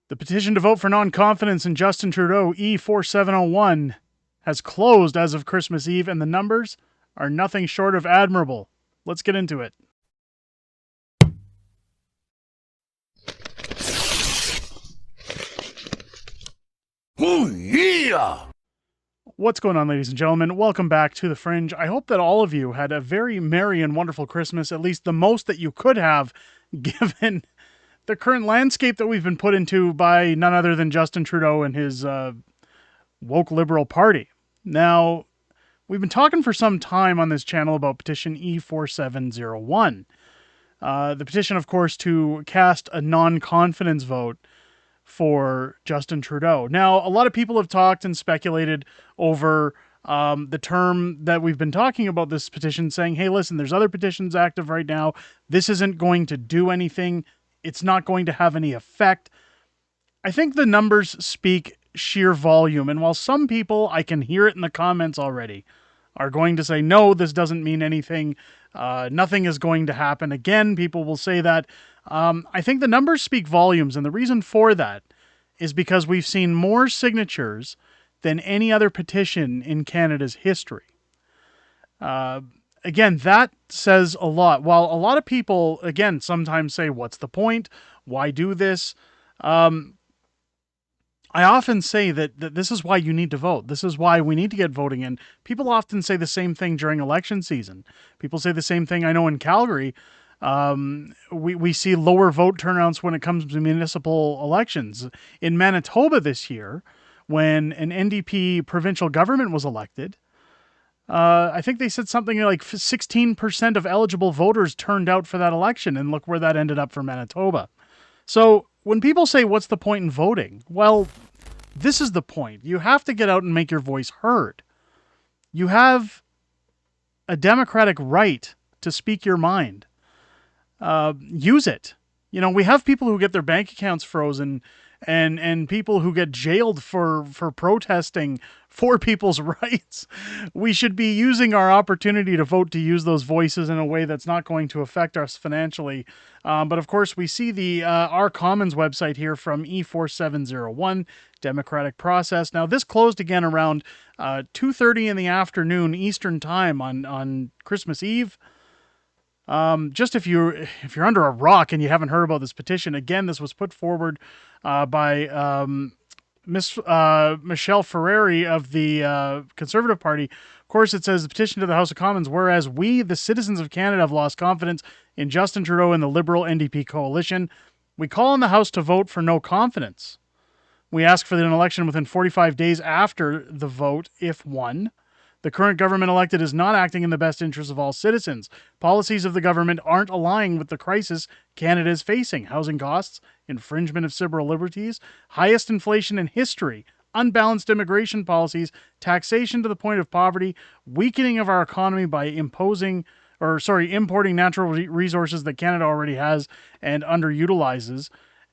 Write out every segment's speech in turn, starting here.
The petition to vote for non-confidence in Justin Trudeau, E4701, has closed as of Christmas Eve, and the numbers are nothing short of admirable. Let's get into it. Oh, yeah! What's going on, ladies and gentlemen? Welcome back to The Fringe. I hope that all of you had a very merry and wonderful Christmas, at least the most that you could have, given the current landscape that we've been put into by none other than Justin Trudeau and his woke Liberal Party. Now, we've been talking for some time on this channel about petition E4701. The petition, of course, to cast a non-confidence vote for Justin Trudeau. Now, a lot of people have talked and speculated over the term that we've been talking about this petition, saying, hey, listen, there's other petitions active right now. This isn't going to do anything. It's not going to have any effect. I think the numbers speak sheer volume. And while some people, I can hear it in the comments already, are going to say, no, this doesn't mean anything. Nothing is going to happen. Again, people will say that. I think the numbers speak volumes. And the reason for that is because we've seen more signatures than any other petition in Canada's history. Again, that says a lot. While a lot of people, again, sometimes say, what's the point? Why do this? I often say that this is why you need to vote. This is why we need to get voting in. People often say the same thing during election season. People say the same thing. I know in Calgary, we see lower vote turnouts when it comes to municipal elections. In Manitoba this year, when an NDP provincial government was elected, I think they said something like 16% of eligible voters turned out for that election, and look where that ended up for Manitoba. So when people say, what's the point in voting? Well, this is the point. You have to get out and make your voice heard. You have a democratic right to speak your mind. Use it. You know, we have people who get their bank accounts frozen and people who get jailed for protesting for people's rights. We should be using our opportunity to vote to use those voices in a way that's not going to affect us financially. But of course, we see the Our Commons website here from E4701, Democratic Process. Now, this closed again around 2:30 in the afternoon Eastern Time on Christmas Eve. Just if you're under a rock and you haven't heard about this petition, again, this was put forward by Miss Michelle Ferreri of the Conservative Party. Of course, it says the petition to the House of Commons, whereas we, the citizens of Canada, have lost confidence in Justin Trudeau and the Liberal NDP coalition, we call on the House to vote for no confidence. We ask for an election within 45 days after the vote, if won. The current government elected is not acting in the best interest of all citizens. Policies of the government aren't aligning with the crisis Canada is facing. Housing costs, infringement of civil liberties, highest inflation in history, unbalanced immigration policies, taxation to the point of poverty, weakening of our economy by importing natural resources that Canada already has and underutilizes.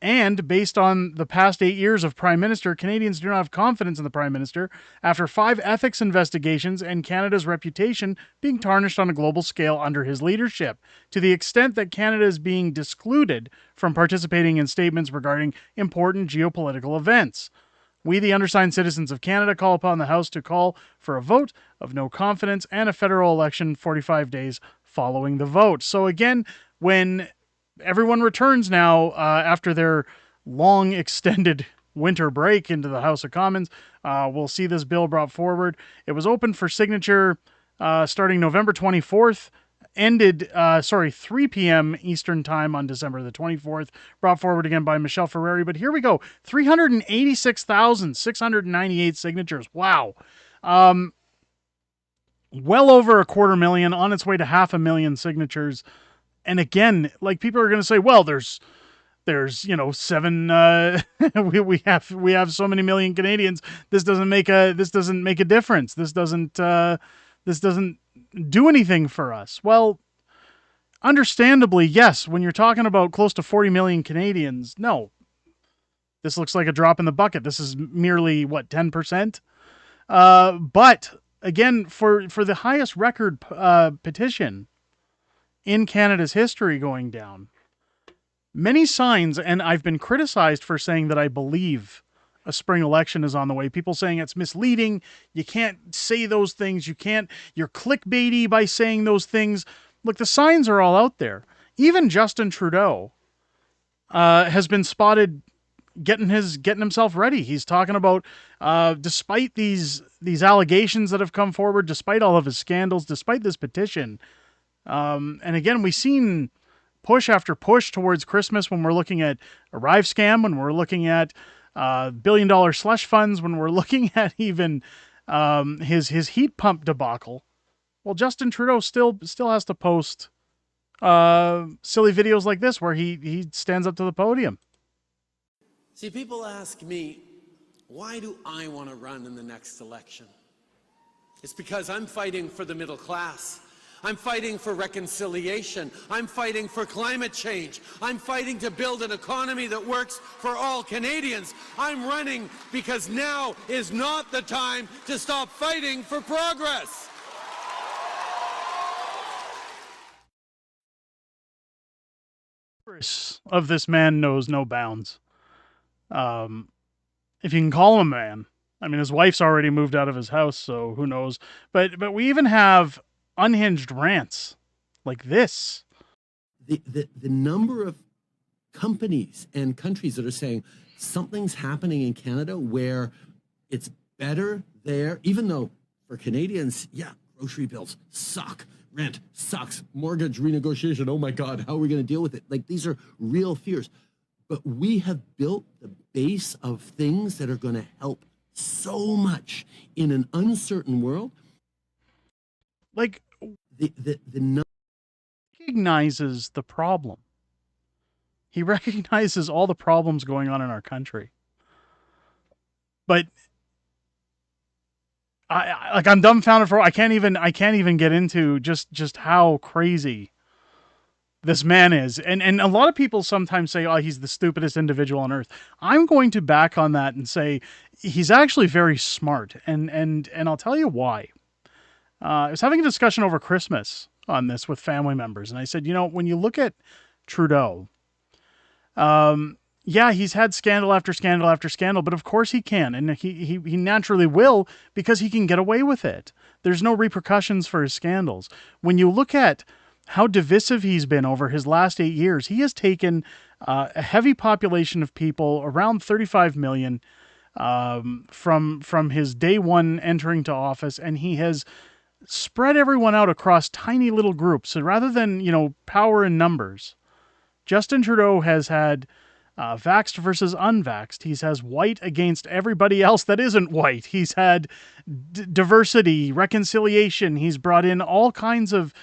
And based on the past 8 years of Prime Minister, Canadians do not have confidence in the Prime Minister after 5 ethics investigations and Canada's reputation being tarnished on a global scale under his leadership, to the extent that Canada is being discluded from participating in statements regarding important geopolitical events. We, the undersigned citizens of Canada, call upon the House to call for a vote of no confidence and a federal election 45 days following the vote. So again, when everyone returns now after their long extended winter break into the House of Commons, we'll see this bill brought forward. It was open for signature starting November 24th, ended 3 p.m. Eastern Time on December the 24th, brought forward again by Michelle Ferreri. But here we go, 386,698 signatures. Wow. Well over 250,000, on its way to 500,000 signatures. And again, like, people are going to say, well, there's seven. We have so many million Canadians. This doesn't make a difference. This doesn't do anything for us. Well, understandably, yes. When you're talking about close to 40 million Canadians, no, this looks like a drop in the bucket. This is merely 10%. But again, for the highest record petition in Canada's history going down, Many signs, and I've been criticized for saying that I believe a spring election is on the way. People saying it's misleading. You can't say those things. You're clickbaity by saying those things. Look, the signs are all out there. Even Justin Trudeau has been spotted getting himself ready. He's talking about despite these allegations that have come forward, despite all of his scandals, despite this petition. And again, we've seen push after push towards Christmas when we're looking at Arrive scam, when we're looking at $1 billion slush funds, when we're looking at even his heat pump debacle. Well, Justin Trudeau still has to post silly videos like this where he stands up to the podium. See, people ask me, why do I want to run in the next election? It's because I'm fighting for the middle class. I'm fighting for reconciliation. I'm fighting for climate change. I'm fighting to build an economy that works for all Canadians. I'm running because now is not the time to stop fighting for progress. Of this man knows no bounds. If you can call him a man. I mean, his wife's already moved out of his house, so who knows? But we even have unhinged rants like this. The number of companies and countries that are saying something's happening in Canada where it's better there, even though for Canadians, yeah, grocery bills suck, rent sucks, mortgage renegotiation, oh my God, how are we going to deal with it? Like, these are real fears. But we have built the base of things that are going to help so much in an uncertain world. Like, the recognizes the problem. He recognizes all the problems going on in our country. But I'm dumbfounded I can't even get into just how crazy this man is. And a lot of people sometimes say, oh, he's the stupidest individual on earth. I'm going to back on that and say he's actually very smart. And I'll tell you why. I was having a discussion over Christmas on this with family members. And I said, when you look at Trudeau, yeah, he's had scandal after scandal after scandal, but of course he can. And he naturally will, because he can get away with it. There's no repercussions for his scandals. When you look at how divisive he's been over his last 8 years, he has taken a heavy population of people, around 35 million, from his day one entering to office, and he has spread everyone out across tiny little groups. So rather than, power in numbers, Justin Trudeau has had vaxxed versus unvaxxed. He's has white against everybody else that isn't white. He's had diversity, reconciliation. He's brought in all kinds of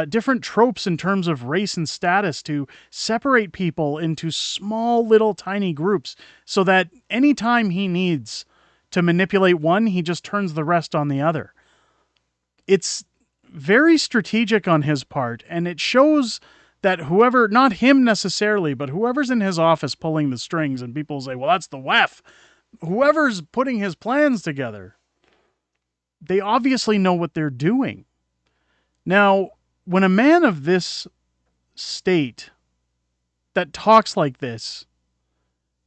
different tropes in terms of race and status to separate people into small little tiny groups so that anytime he needs to manipulate one, he just turns the rest on the other. It's very strategic on his part, and it shows that whoever, not him necessarily, but whoever's in his office pulling the strings, and people say, well, that's the WEF, whoever's putting his plans together, they obviously know what they're doing. Now, when a man of this state that talks like this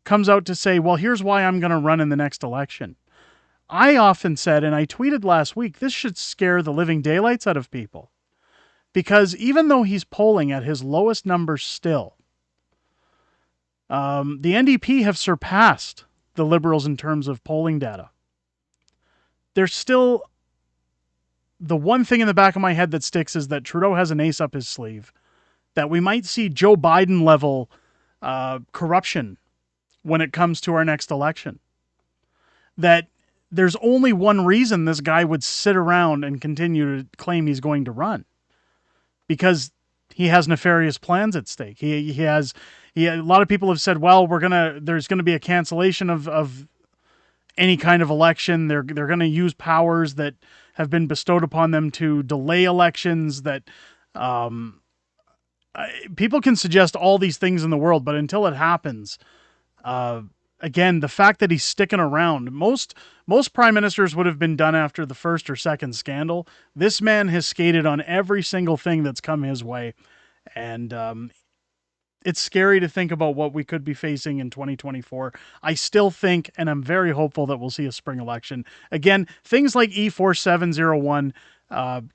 comes out to say, well, here's why I'm going to run in the next election, I often said, and I tweeted last week, this should scare the living daylights out of people. Because even though he's polling at his lowest numbers still, the NDP have surpassed the Liberals in terms of polling data. There's still the one thing in the back of my head that sticks is that Trudeau has an ace up his sleeve, that we might see Joe Biden level corruption when it comes to our next election. That there's only one reason this guy would sit around and continue to claim he's going to run. Because he has nefarious plans at stake. A lot of people have said, well, there's gonna be a cancellation of any kind of election. They're gonna use powers that have been bestowed upon them to delay elections. That people can suggest all these things in the world, but until it happens, again, the fact that he's sticking around, most prime ministers would have been done after the first or second scandal. This man has skated on every single thing that's come his way. And it's scary to think about what we could be facing in 2024. I still think, and I'm very hopeful, that we'll see a spring election. Again, things like E4701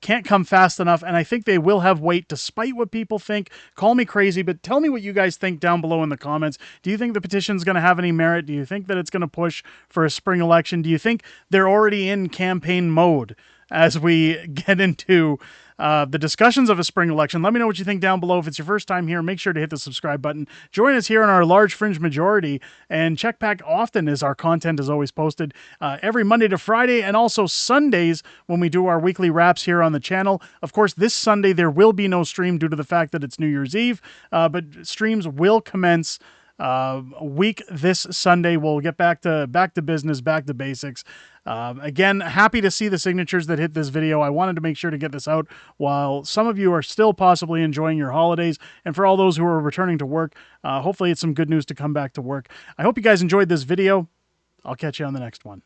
can't come fast enough, and I think they will have weight despite what people think. Call me crazy, but tell me what you guys think down below in the comments. Do you think the petition's going to have any merit? Do you think that it's going to push for a spring election? Do you think they're already in campaign mode as we get into the discussions of a spring election? Let me know what you think down below. If it's your first time here, make sure to hit the subscribe button. Join us here in our large fringe majority, and check back often as our content is always posted every Monday to Friday, and also Sundays when we do our weekly wraps here on the channel. Of course, this Sunday there will be no stream due to the fact that it's New Year's Eve, but streams will commence week this Sunday. We'll get back to business, back to basics. Again, happy to see the signatures that hit this video. I wanted to make sure to get this out while some of you are still possibly enjoying your holidays, and for all those who are returning to work, hopefully it's some good news to come back to work. I hope you guys enjoyed this video. I'll catch you on the next one.